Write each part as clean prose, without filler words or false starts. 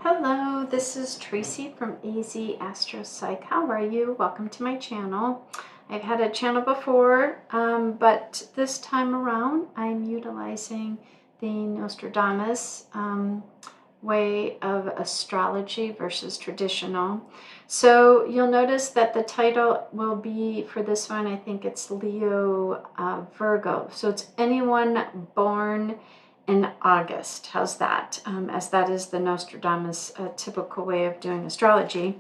Hello, this is Tracy from AZAstroPsych. How are you? Welcome to my channel. I've had a channel before, but this time around I'm utilizing the Nostradamus way of astrology versus traditional. So you'll notice that the title will be, for this one, I think it's Leo Virgo. So it's anyone born in August. How's that? As that is the Nostradamus typical way of doing astrology.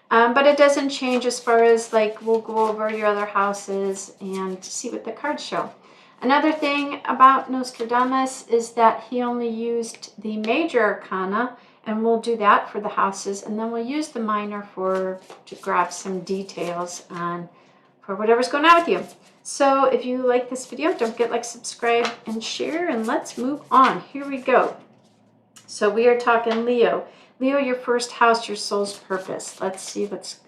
But it doesn't change as far as, like, we'll go over your other houses and see what the cards show. Another thing about Nostradamus is that he only used the major arcana, and we'll do that for the houses, and then we'll use the minor to grab some details for whatever's going on with you. So if you like this video, don't forget to like, subscribe, and share, and let's move on. Here we go. So we are talking Leo. Leo, your first house, your soul's purpose. Let's see what's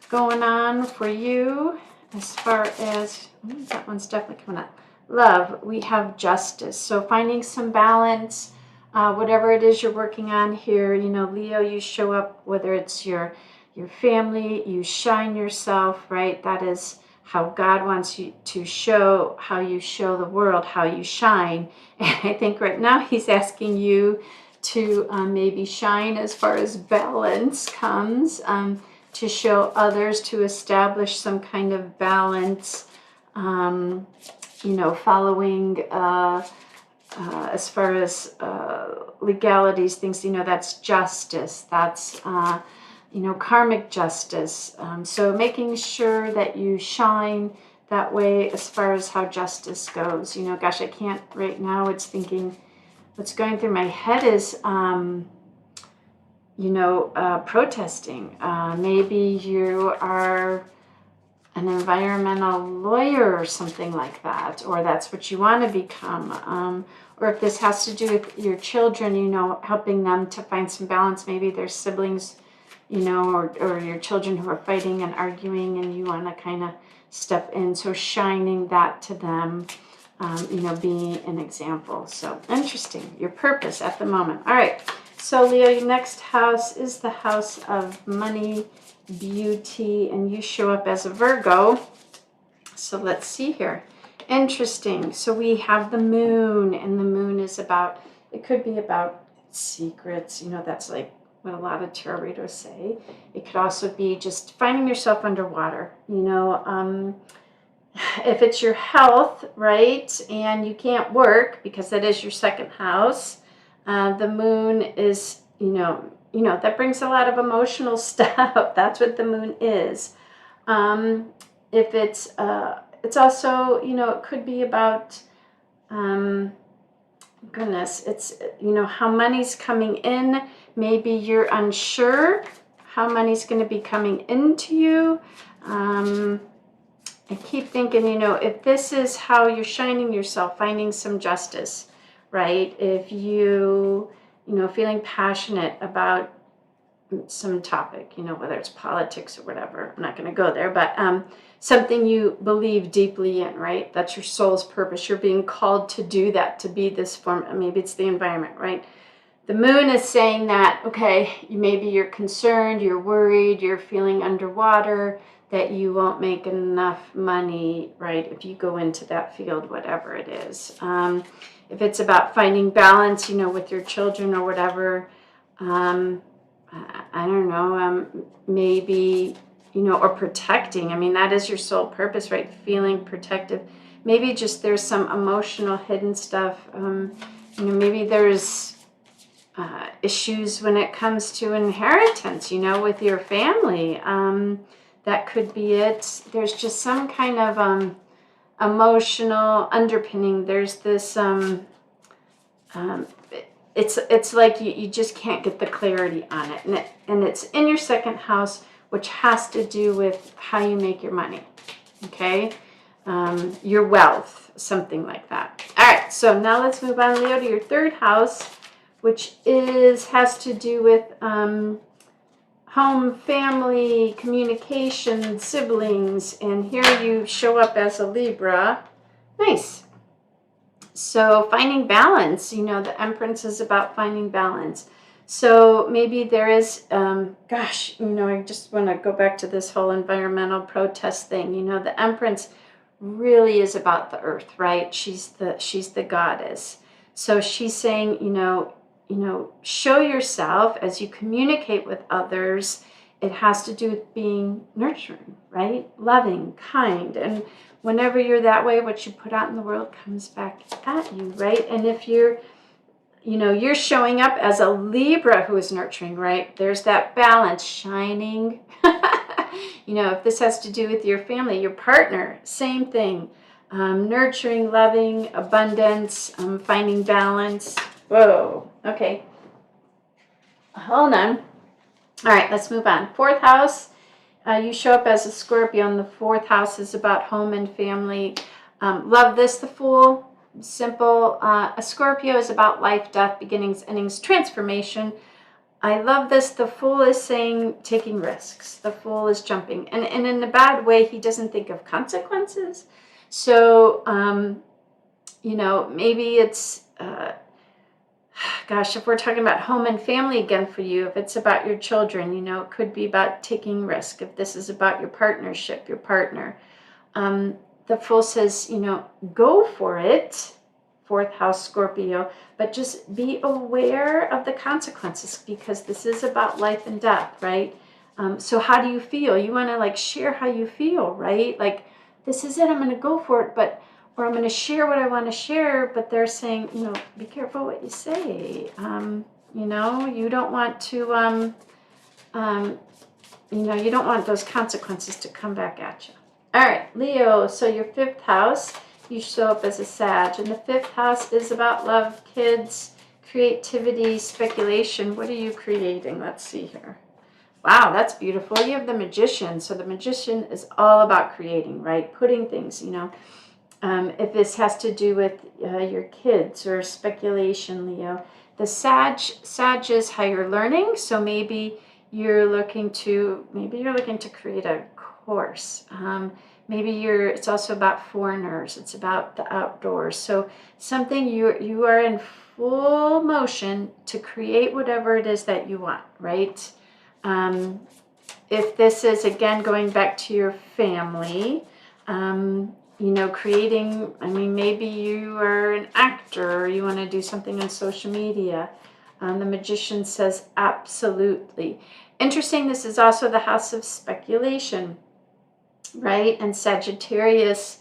going on for you as far as, that one's definitely coming up. Love, we have justice. So finding some balance, whatever it is you're working on here. You know, Leo, you show up, whether it's your family, you shine yourself, right? That is how God wants you to show, how you show the world, how you shine. And I think right now he's asking you to maybe shine as far as balance comes, to show others, to establish some kind of balance, you know, following as far as legalities, things, you know, that's justice, that's you know, karmic justice. So making sure that you shine that way as far as how justice goes. You know, gosh, I can't right now. It's thinking, what's going through my head is, you know, protesting. Maybe you are an environmental lawyer or something like that, or that's what you want to become. Or if this has to do with your children, you know, helping them to find some balance. Maybe their siblings, you know, or your children who are fighting and arguing, and you want to kind of step in. So shining that to them, you know, being an example. So interesting, your purpose at the moment. All right, so Leo, your next house is the house of money, beauty, and you show up as a Virgo. So let's see here. Interesting. So we have the moon, and the moon is about, it could be about secrets, you know, that's like what a lot of tarot readers say. It could also be just finding yourself underwater, you know, if it's your health, right, and you can't work because that is your second house. The moon is, you know, that brings a lot of emotional stuff. That's what the moon is. If it's also, you know, it could be about, goodness, it's, you know, how money's coming in. Maybe you're unsure how money's going to be coming into you. I keep thinking, you know, if this is how you're shining yourself, finding some justice, right? If you know, feeling passionate about some topic, you know, whether it's politics or whatever, I'm not going to go there, but something you believe deeply in, right? That's your soul's purpose. You're being called to do that, to be this form. Maybe it's the environment, right? The moon is saying that, okay, maybe you're concerned, you're worried, you're feeling underwater, that you won't make enough money, right, if you go into that field, whatever it is. If it's about finding balance, you know, with your children or whatever, I don't know, maybe, you know, or protecting. I mean, that is your soul purpose, right? Feeling protective. Maybe just there's some emotional hidden stuff. You know, maybe there's issues when it comes to inheritance, you know, with your family. That could be it. There's just some kind of emotional underpinning. There's this, it's like you just can't get the clarity on it. And it's in your second house, which has to do with how you make your money, okay? Your wealth, something like that. All right, so now let's move on, Leo, to your third house, which has to do with home, family, communication, siblings, and here you show up as a Libra. Nice. So finding balance, you know, the Empress is about finding balance. So maybe there is, gosh, I just want to go back to this whole environmental protest thing. The Empress really is about the earth, right? She's the goddess. So she's saying, show yourself as you communicate with others. It has to do with being nurturing, right? Loving, kind. And whenever you're that way, what you put out in the world comes back at you, right? And if you're showing up as a Libra who is nurturing, right? There's that balance shining. If this has to do with your family, your partner, same thing. Nurturing, loving, abundance, finding balance. Whoa. Okay. Hold on. All right, let's move on. Fourth house. You show up as a Scorpio, and the fourth house is about home and family. Love this, the Fool. Simple. A Scorpio is about life, death, beginnings, endings, transformation. I love this. The Fool is saying taking risks. The Fool is jumping. And in a bad way, he doesn't think of consequences. So, maybe it's, gosh, if we're talking about home and family again for you, if it's about your children, it could be about taking risk. If this is about your partnership, your partner. The Fool says, go for it, fourth house Scorpio, but just be aware of the consequences because this is about life and death, right? So how do you feel? You want to share how you feel, right? Like, this is it, I'm going to go for it, or I'm going to share what I want to share, but they're saying, be careful what you say. You don't want to, you don't want those consequences to come back at you. All right, Leo, so your fifth house, you show up as a Sag, and the fifth house is about love, kids, creativity, speculation. What are you creating? Let's see here. Wow, that's beautiful. You have the Magician. So the Magician is all about creating, right? Putting things, if this has to do with your kids or speculation, Leo. The Sag is higher learning, so maybe you're looking to create a course. Maybe it's also about foreigners. It's about the outdoors. So something you are in full motion to create whatever it is that you want, right? If this is, again, going back to your family, creating, maybe you are an actor or you want to do something on social media. The Magician says absolutely. Interesting, this is also the house of speculation, right? And Sagittarius,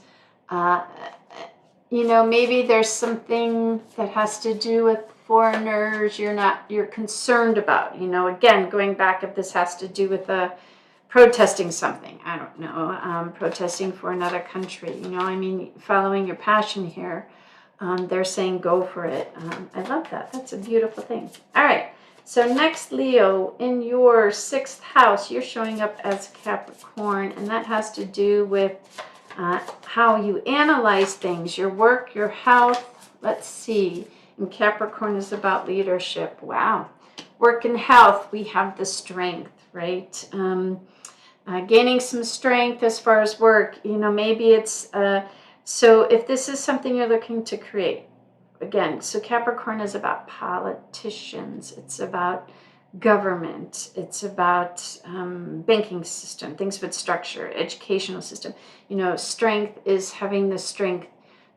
maybe there's something that has to do with foreigners you're concerned about, again, going back, if this has to do with protesting something, I don't know, protesting for another country, following your passion here. They're saying go for it. I love that. That's a beautiful thing. All right. So next, Leo, in your sixth house, you're showing up as Capricorn, and that has to do with how you analyze things, your work, your health. Let's see. And Capricorn is about leadership. Wow. Work and health, we have the strength, right? Gaining some strength as far as work. Maybe it's, so if this is something you're looking to create, again, so Capricorn is about politicians. It's about government. It's about banking system, things with structure, educational system. Strength is having the strength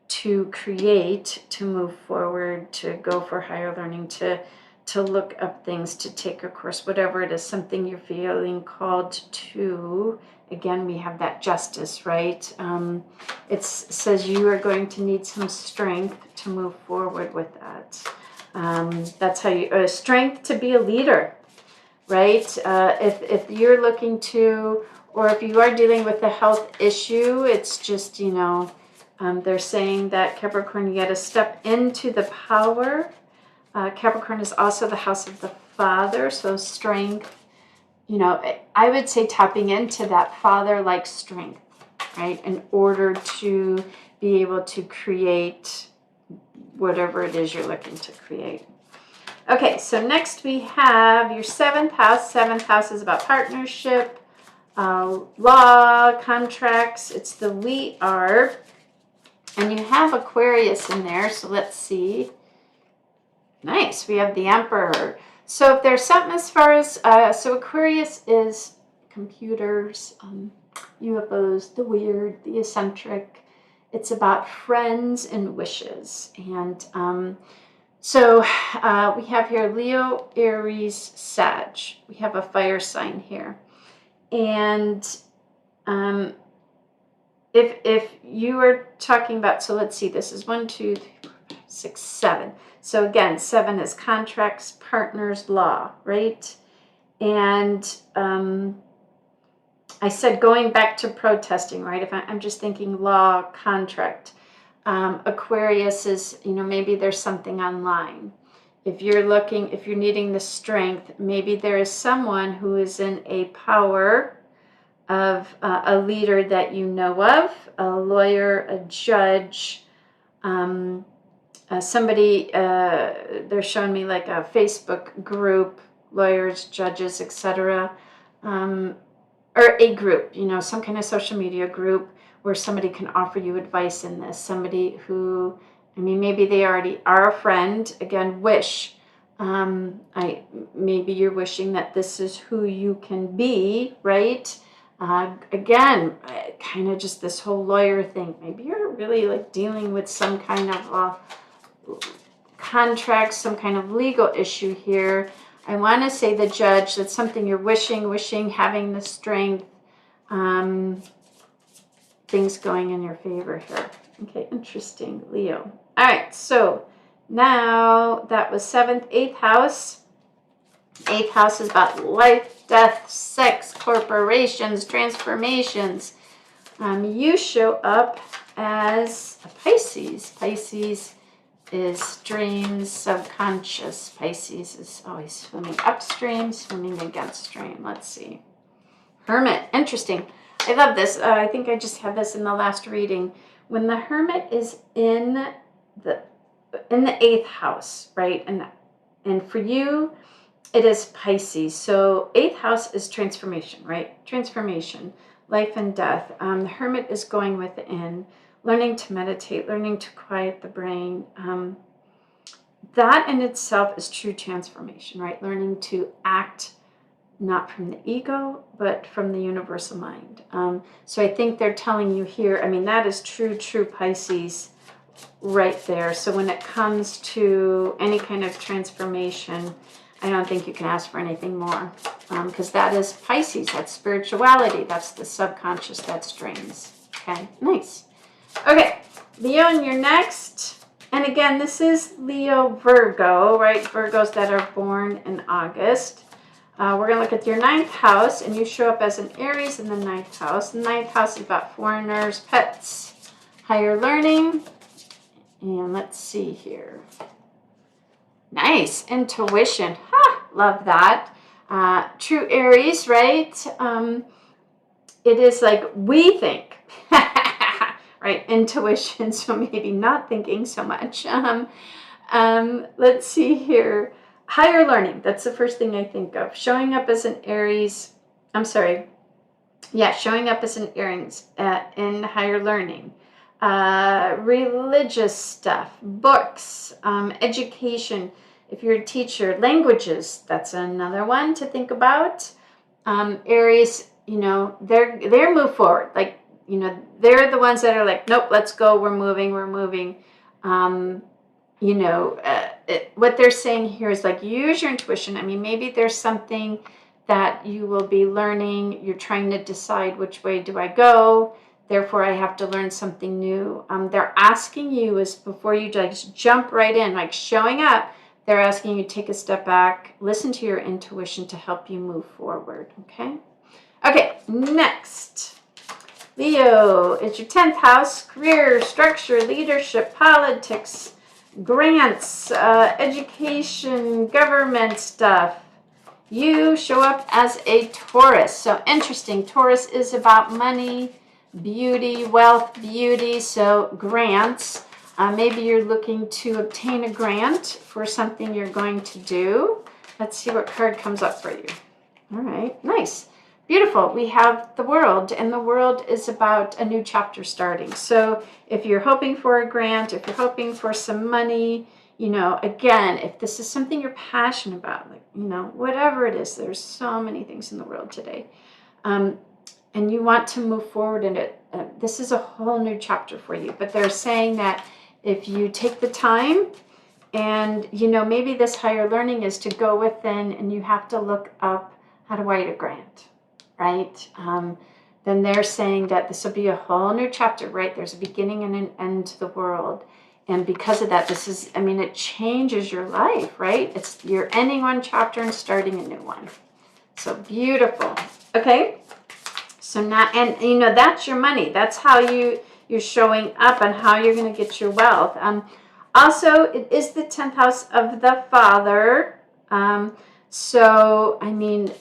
to create, to move forward, to go for higher learning, to look up things, to take a course, whatever it is, something you're feeling called to. Again, we have that justice, right? It says you are going to need some strength to move forward with that. That's how you, strength to be a leader, right? If you're looking to, or if you are dealing with a health issue, it's just, they're saying that Capricorn, you got to step into the power. Capricorn is also the house of the father, so strength. I would say tapping into that father-like strength, right, in order to be able to create whatever it is you're looking to create. Okay, so next we have your seventh house. Seventh house is about partnership, law, contracts. It's the we are. And you have Aquarius in there, so let's see. Nice, we have the Emperor. So if there's something as far as, so Aquarius is computers, UFOs, the weird, the eccentric. It's about friends and wishes. And so we have here Leo, Aries, Sag. We have a fire sign here. And if you are talking about, so let's see, this is 1, 2, 3, 4, 5, 6, 7. So again, 7 is contracts, partners, law, right? And I said going back to protesting, right? If I'm just thinking law, contract. Aquarius is, maybe there's something online. If you're needing the strength, maybe there is someone who is in a power of a leader that you know of, a lawyer, a judge, somebody, they're showing me like a Facebook group, lawyers, judges, etc., or a group, some kind of social media group where somebody can offer you advice in this. Somebody who, maybe they already are a friend. Again, wish. Maybe you're wishing that this is who you can be, right? Again, kind of just this whole lawyer thing. Maybe you're really like dealing with some kind of contract, some kind of legal issue here. I want to say the judge, that's something you're wishing, having the strength, things going in your favor here. Okay, interesting, Leo. All right, so now that was 7th, 8th house. 8th house is about life, death, sex, corporations, transformations. You show up as a Pisces. Pisces is dreams, subconscious. Pisces is always swimming upstream, swimming against stream. Let's see. Hermit, interesting. I love this. I think I just had this in the last reading. When the Hermit is in the 8th house, right? And for you, it is Pisces. So 8th house is transformation, right? Transformation, life and death. The Hermit is going within, learning to meditate, learning to quiet the brain. That in itself is true transformation, right? Learning to act not from the ego, but from the universal mind. So I think they're telling you here, that is true Pisces right there. So when it comes to any kind of transformation, I don't think you can ask for anything more, because that is Pisces. That's spirituality. That's the subconscious. That's dreams. Okay, nice. Okay, Leo, and you're next. And again, this is Leo Virgo, right? Virgos that are born in August. We're going to look at your 9th house, and you show up as an Aries in the 9th house. The 9th house is about foreigners, pets, higher learning. And let's see here. Nice. Intuition. Love that. True Aries, right? It is like we think. Right? Intuition. So maybe not thinking so much. Let's see here. Higher learning. That's the first thing I think of. Showing up as an Aries. Showing up as an Aries in higher learning. Religious stuff. Books. Education. If you're a teacher. Languages. That's another one to think about. Aries, they're move forward. Like, they're the ones that are like, nope, let's go. We're moving. What they're saying here is like, use your intuition. Maybe there's something that you will be learning. You're trying to decide which way do I go. Therefore, I have to learn something new. They're asking you is before you just jump right in, like showing up, they're asking you to take a step back, listen to your intuition to help you move forward. Okay, next. Leo, it's your 10th house, career, structure, leadership, politics, grants, education, government stuff. You show up as a Taurus. So interesting. Taurus is about money, beauty, wealth, beauty. So grants. Maybe you're looking to obtain a grant for something you're going to do. Let's see what card comes up for you. All right, nice. Beautiful. We have the World, and the World is about a new chapter starting. So if you're hoping for a grant, if you're hoping for some money, you know, again, if this is something you're passionate about, like, you know, whatever it is, there's so many things in the world today, and you want to move forward in it, this is a whole new chapter for you. But they're saying that if you take the time, and, you know, maybe this higher learning is to go within and you have to look up how to write a grant, right? Then they're saying that this will be a whole new chapter, right? There's a beginning and an end to the world. And because of that, this is, I mean, it changes your life, right? It's, you're ending one chapter and starting a new one. So beautiful. Okay. So now, and you know, that's your money. That's how you're showing up and how you're going to get your wealth. Also, it is the 10th house of the father. So, I mean,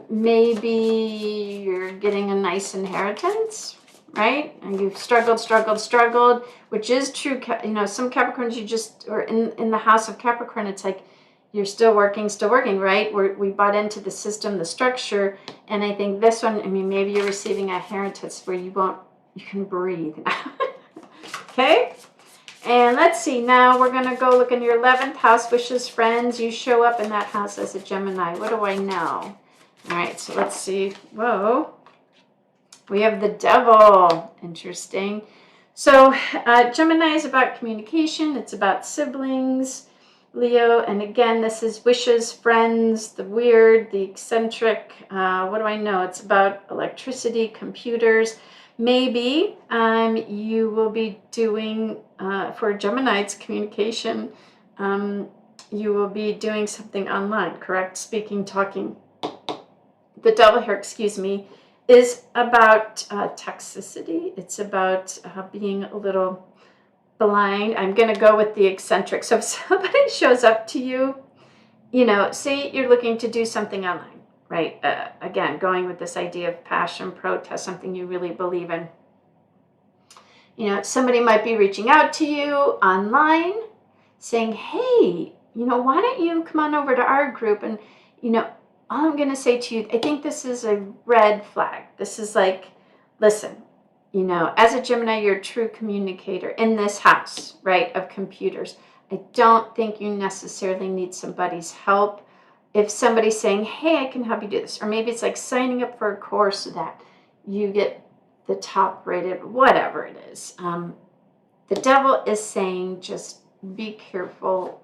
maybe you're getting a nice inheritance, right? And you've struggled, which is true. You know, some Capricorns, you just, or in the house of Capricorn, it's like you're still working, right? We bought into the system, the structure. And I think this one, I mean, maybe you're receiving a inheritance where you can breathe. Okay? And let's see, now we're going to go look in your 11th house, wishes, friends. You show up in that house as a Gemini. What do I know? All right, so let's see. Whoa. We have the devil. Interesting. So Gemini is about communication. It's about siblings. Leo, and again, this is wishes, friends, the weird, the eccentric. What do I know? It's about electricity, computers. Maybe you will be doing, for Gemini, it's communication. You will be doing something online, correct? Speaking, talking. The devil here, excuse me, is about toxicity. It's about being a little blind. I'm going to go with the eccentric. So if somebody shows up to you, you know, say you're looking to do something online, right? Again, going with this idea of passion, protest, something you really believe in. You know, somebody might be reaching out to you online saying, hey, you know, why don't you come on over to our group? And, you know, all I'm going to say to you, I think this is a red flag. This is like, listen, you know, as a Gemini, you're a true communicator in this house, right, of computers. I don't think you necessarily need somebody's help. If somebody's saying, hey, I can help you do this, or maybe it's like signing up for a course so that you get the top rated, whatever it is. The devil is saying, just be careful.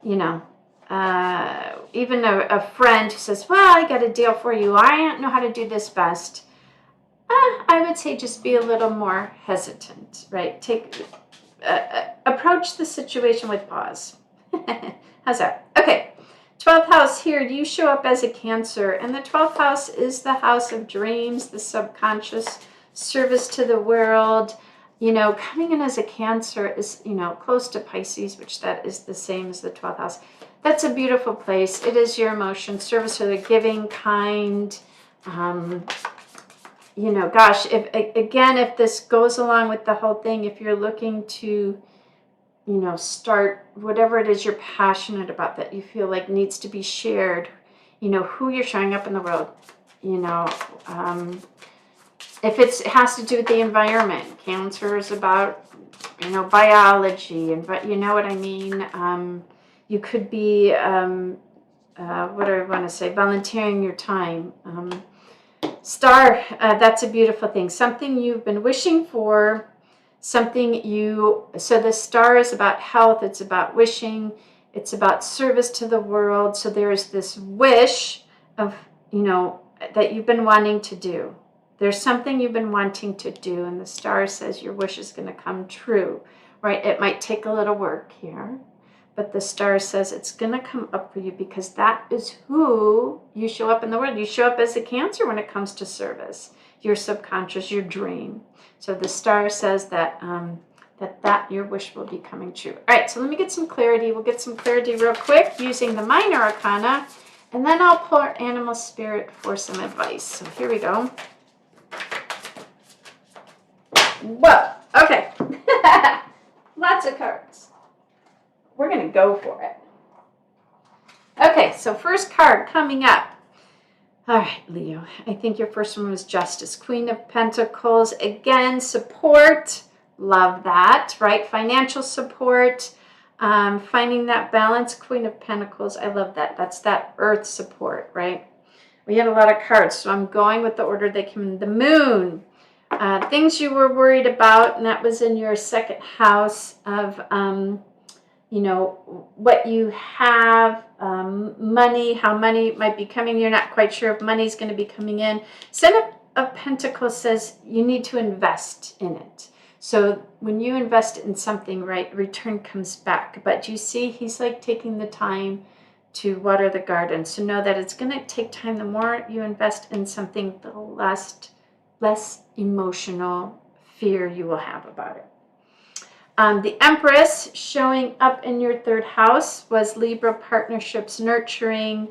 You know, even a friend who says, well, I got a deal for you. I don't know how to do this best. I would say just be a little more hesitant, right? Approach the situation with pause. How's that? Okay. 12th house here, do you show up as a Cancer? And the 12th house is the house of dreams, the subconscious, service to the world. You know, coming in as a Cancer is, you know, close to Pisces, which that is the same as the 12th house. That's a beautiful place. It is your emotion, service to the giving, kind. You know, gosh, if this goes along with the whole thing, if you're looking to, you know, start whatever it is you're passionate about that you feel like needs to be shared, you know, who you're showing up in the world, you know, if it has to do with the environment. Cancer is about, you know, biology, and but you know what I mean. You could be, what do I want to say, volunteering your time. Star, that's a beautiful thing. Something you've been wishing for, so the star is about health, it's about wishing, it's about service to the world. So there's this wish of, you know, that you've been wanting to do. There's something you've been wanting to do, and the star says your wish is going to come true, right? It might take a little work here, but the star says it's going to come up for you because that is who you show up in the world. You show up as a Cancer when it comes to service, your subconscious, your dream. So the star says that that your wish will be coming true. All right, so let me get some clarity. We'll get some clarity real quick using the minor arcana, and then I'll pull our animal spirit for some advice. So here we go. Whoa, okay. Lots of cards. We're going to go for it. Okay, so first card coming up. All right, Leo, I think your first one was Justice. Queen of Pentacles. Again, support. Love that, right? Financial support. Finding that balance, Queen of Pentacles. I love that. That's that earth support, right? We had a lot of cards, so I'm going with the order they came in. The Moon. Things you were worried about, and that was in your second house of, you know, what you have, money, how money might be coming. You're not quite sure if money's going to be coming in. Seven of Pentacles says you need to invest in it. So when you invest in something, right, return comes back. But you see, he's like taking the time to water the garden. So know that it's going to take time. The more you invest in something, the less emotional fear you will have about it. The Empress showing up in your third house was Libra, partnerships, nurturing,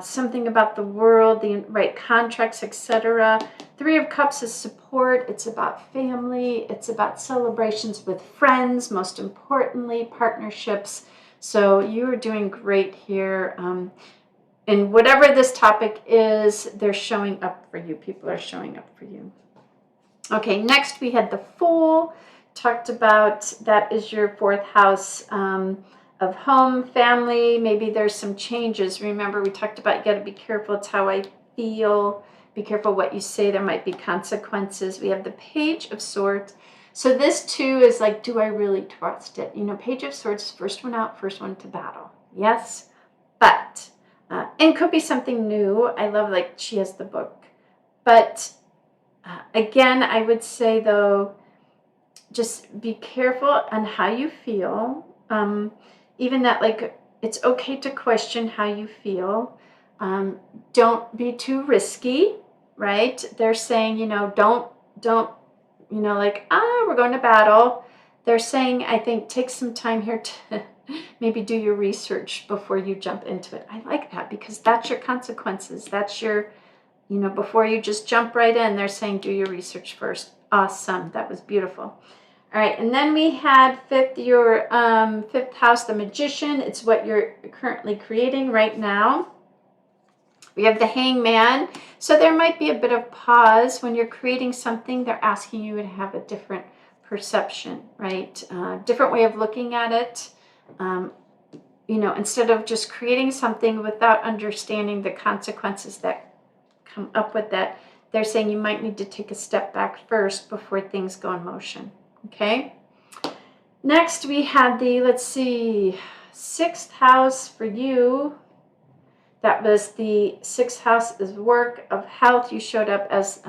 something about the world, the right contracts, etc. Three of Cups is support. It's about family. It's about celebrations with friends, most importantly, partnerships. So you are doing great here. And whatever this topic is, they're showing up for you. People are showing up for you. Okay, next we had the Fool. Talked about that is your fourth house of home, family. Maybe there's some changes. Remember, we talked about you got to be careful. It's how I feel. Be careful what you say. There might be consequences. We have the Page of Swords. So this too is like, do I really trust it? You know, Page of Swords, first one out, first one to battle. Yes, but and could be something new. I love, like, she has the book. But again, I would say though, just be careful on how you feel. Even that, like, it's okay to question how you feel. Don't be too risky, right? They're saying, you know, don't, you know, like, we're going to battle. They're saying, I think, take some time here to maybe do your research before you jump into it. I like that because that's your consequences. That's your, you know, before you just jump right in, they're saying, do your research first. Awesome. That was beautiful. All right, and then we had your fifth house, the Magician. It's what you're currently creating right now. We have the Hangman. So there might be a bit of pause when you're creating something. They're asking you to have a different perception, right? Different way of looking at it. You know, instead of just creating something without understanding the consequences that come up with that, they're saying you might need to take a step back first before things go in motion. Okay, next we had the, let's see, sixth house for you. That was the sixth house is work, of health. You showed up as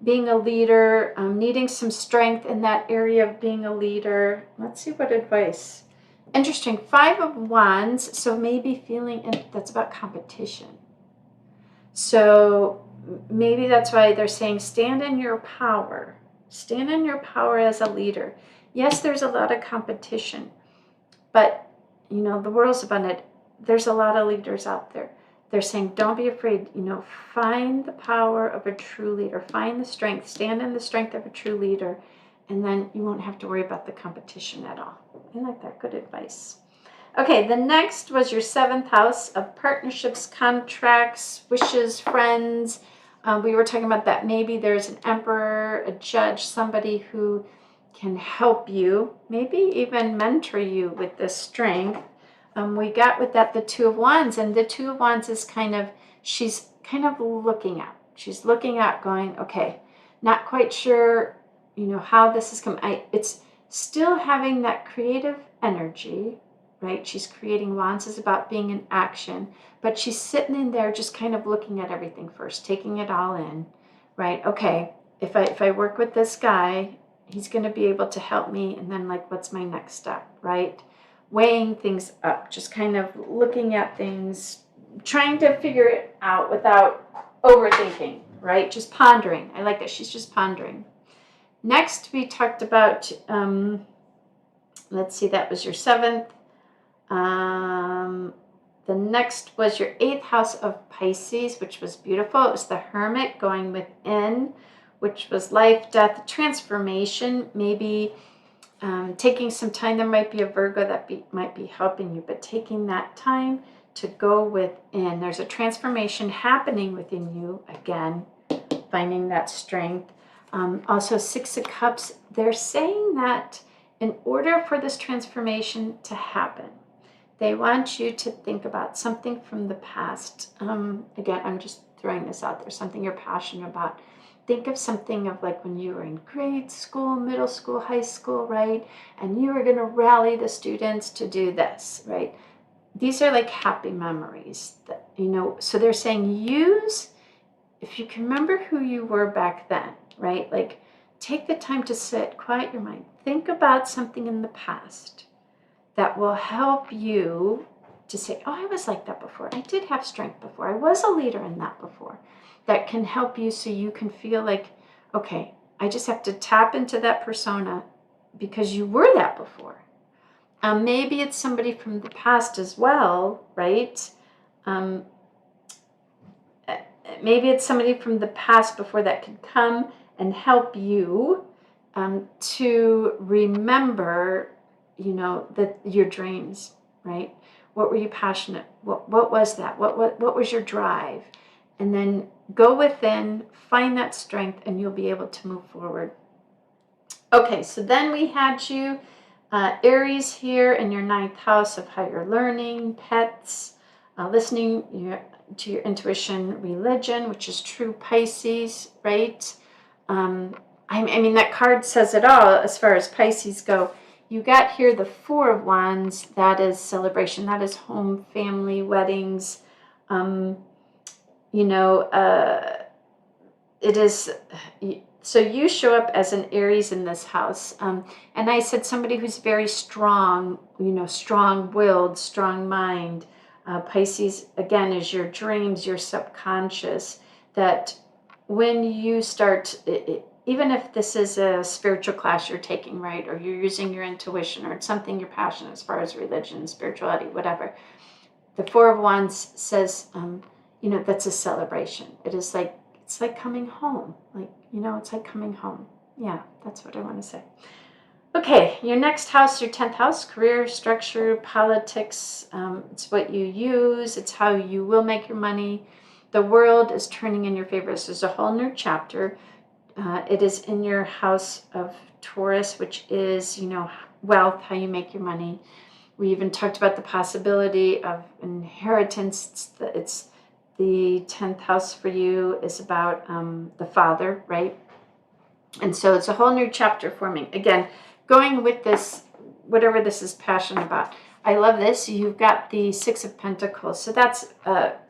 being a leader, needing some strength in that area of being a leader. Let's see what advice. Interesting, Five of Wands. So maybe feeling that's about competition. So maybe that's why they're saying stand in your power. Stand in your power as a leader. Yes, there's a lot of competition, but, you know, the world's abundant. There's a lot of leaders out there. They're saying, don't be afraid, you know, find the power of a true leader. Find the strength. Stand in the strength of a true leader, and then you won't have to worry about the competition at all. I like that. Good advice. Okay, the next was your seventh house of partnerships, contracts, wishes, friends. We were talking about that maybe there's an emperor, a judge, somebody who can help you, maybe even mentor you with this strength. We got with that the Two of Wands, and the Two of Wands is kind of, she's kind of looking out. She's looking out going, okay, not quite sure, you know, how this is coming. It's still having that creative energy, right? She's creating. Wands is about being in action, but she's sitting in there just kind of looking at everything first, taking it all in, right? Okay, if I work with this guy, he's going to be able to help me, and then, like, what's my next step, right? Weighing things up, just kind of looking at things, trying to figure it out without overthinking, right? Just pondering. I like that. She's just pondering. Next, we talked about, let's see, that was your seventh. The next was your eighth house of Pisces, which was beautiful. It was the Hermit going within, which was life, death, transformation, maybe taking some time. There might be a Virgo that might be helping you, but taking that time to go within. There's a transformation happening within you, again, finding that strength. Also, Six of Cups, they're saying that in order for this transformation to happen, they want you to think about something from the past. Again, I'm just throwing this out there, something you're passionate about. Think of something of like when you were in grade school, middle school, high school, right? And you were going to rally the students to do this, right? These are like happy memories that, so they're saying if you can remember who you were back then, right? Like take the time to sit, quiet your mind, think about something in the past that will help you to say, oh, I was like that before. I did have strength before. I was a leader in that before. That can help you so you can feel like, okay, I just have to tap into that persona because you were that before. Maybe it's somebody from the past as well, right? Maybe it's somebody from the past before that could come and help you to remember that your dreams, right? What were you passionate? What was that? What was your drive? And then go within, find that strength, and you'll be able to move forward. Okay, so then we had you, Aries here in your 9th house of higher learning, pets, listening to your intuition, religion, which is true Pisces, right? I mean, that card says it all as far as Pisces go. You got here the 4 of Wands. That is celebration. That is home, family, weddings. It is, so you show up as an Aries in this house. And I said somebody who's very strong, strong-willed, strong mind. Pisces, again, is your dreams, your subconscious, that when you start, even if this is a spiritual class you're taking, right, or you're using your intuition, or it's something you're passionate as far as religion, spirituality, whatever, the 4 of Wands says, that's a celebration. It's like coming home. It's like coming home. Yeah, that's what I want to say. Okay, your next house, your 10th house, career, structure, politics. It's what you use. It's how you will make your money. The world is turning in your favor. This is a whole new chapter. It is in your house of Taurus, which is, wealth, how you make your money. We even talked about the possibility of inheritance. It's the 10th house for you is about the father, right? And so it's a whole new chapter forming. Again, going with this, whatever this is passionate about. I love this. You've got the 6 of Pentacles. So that's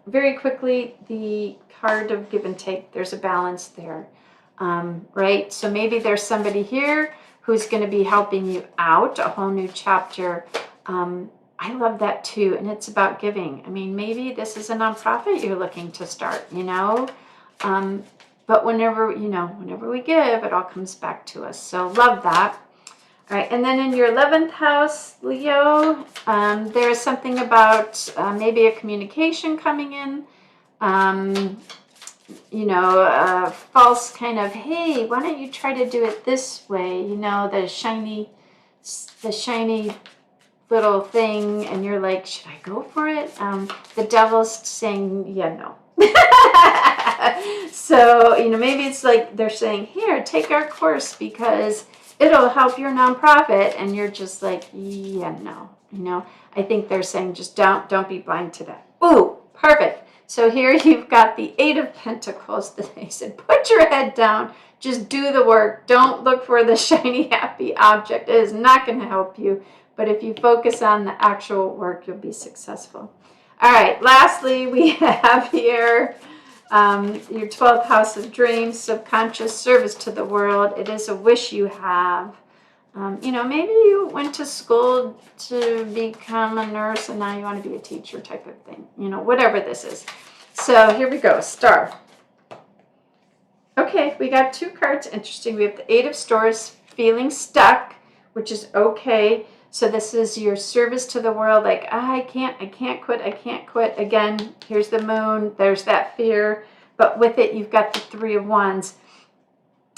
very quickly the card of give and take. There's a balance there, right? So maybe there's somebody here who's going to be helping you out, a whole new chapter. I love that too. And it's about giving. I mean, maybe this is a nonprofit you're looking to start, but whenever we give, it all comes back to us. So love that. All right. And then in your 11th house, Leo, there's something about maybe a communication coming in, false kind of, hey, why don't you try to do it this way? The shiny little thing, and you're like, should I go for it? The devil's saying, yeah, no. So, maybe it's like they're saying, here, take our course because it'll help your nonprofit. And you're just like, yeah, no. I think they're saying, just don't be blind to that. Ooh, perfect. So here you've got the 8 of Pentacles. They said, put your head down. Just do the work. Don't look for the shiny, happy object. It is not going to help you. But if you focus on the actual work, you'll be successful. All right. Lastly, we have here your 12th house of dreams, subconscious, service to the world. It is a wish you have. Maybe you went to school to become a nurse and now you want to be a teacher type of thing. Whatever this is. So here we go. Star. Okay, we got 2 cards. Interesting. We have the 8 of Swords, feeling stuck, which is okay. So this is your service to the world. Like, I can't quit. Again, here's the moon. There's that fear. But with it, you've got the 3 of Wands.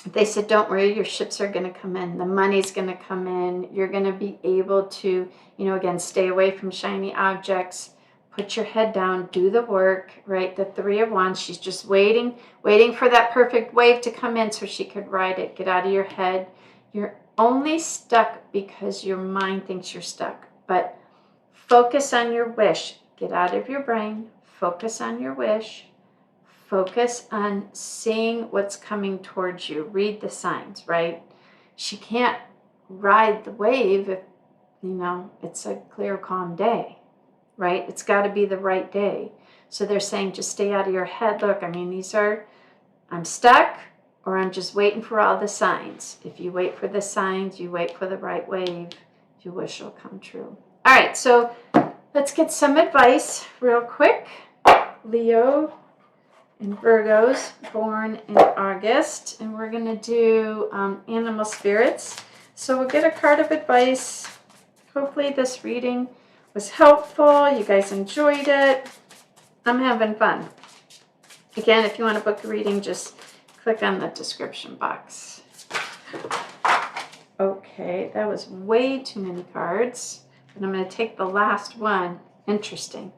They said, don't worry, your ships are going to come in. The money's going to come in. You're going to be able to, again, stay away from shiny objects. Put your head down. Do the work, right? The 3 of Wands, she's just waiting for that perfect wave to come in so she could ride it. Get out of your head. only stuck because your mind thinks you're stuck. But focus on your wish. Get out of your brain. Focus on your wish. Focus on seeing what's coming towards you. Read the signs, right? She can't ride the wave if, it's a clear, calm day, right? It's got to be the right day. So they're saying just stay out of your head. Look, I'm stuck, or I'm just waiting for all the signs. If you wait for the signs, you wait for the right wave, your wish will come true. All right, so let's get some advice real quick. Leo and Virgos, born in August, and we're going to do animal spirits. So we'll get a card of advice. Hopefully this reading was helpful. You guys enjoyed it. I'm having fun. Again, if you want to book a reading, just click on the description box. Okay, that was way too many cards. But I'm going to take the last one. Interesting.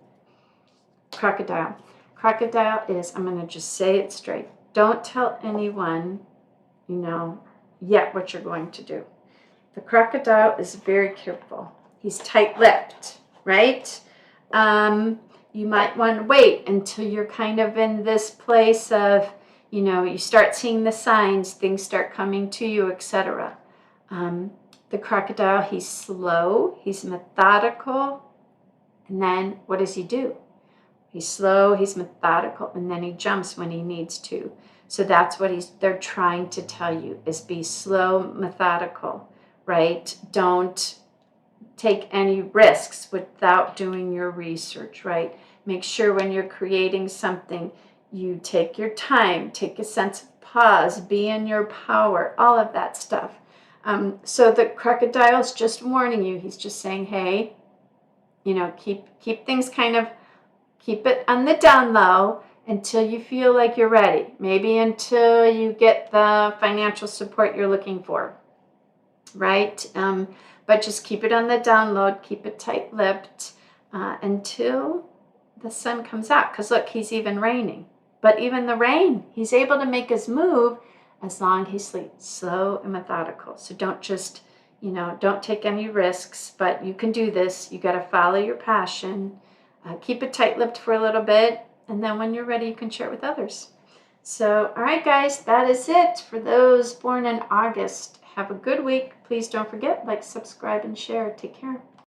Crocodile. Crocodile is, I'm going to just say it straight. Don't tell anyone, yet what you're going to do. The crocodile is very careful. He's tight-lipped, right? You might want to wait until you're kind of in this place of, you start seeing the signs, things start coming to you, etc. The crocodile, he's slow, he's methodical, and then what does he do? He's slow, he's methodical, and then he jumps when he needs to. So that's what they're trying to tell you, is be slow, methodical, right? Don't take any risks without doing your research, right? Make sure when you're creating something, you take your time, take a sense of pause, be in your power, all of that stuff. So the crocodile's just warning you. He's just saying, hey, keep things keep it on the down low until you feel like you're ready. Maybe until you get the financial support you're looking for, right? But just keep it on the down low, keep it tight-lipped until the sun comes out. Because look, he's even raining. But even the rain, he's able to make his move as long as he sleeps, slow and methodical. So don't just, don't take any risks, but you can do this. You got to follow your passion. Keep it tight-lipped for a little bit, and then when you're ready, you can share it with others. So, all right, guys, that is it for those born in August. Have a good week. Please don't forget, like, subscribe, and share. Take care.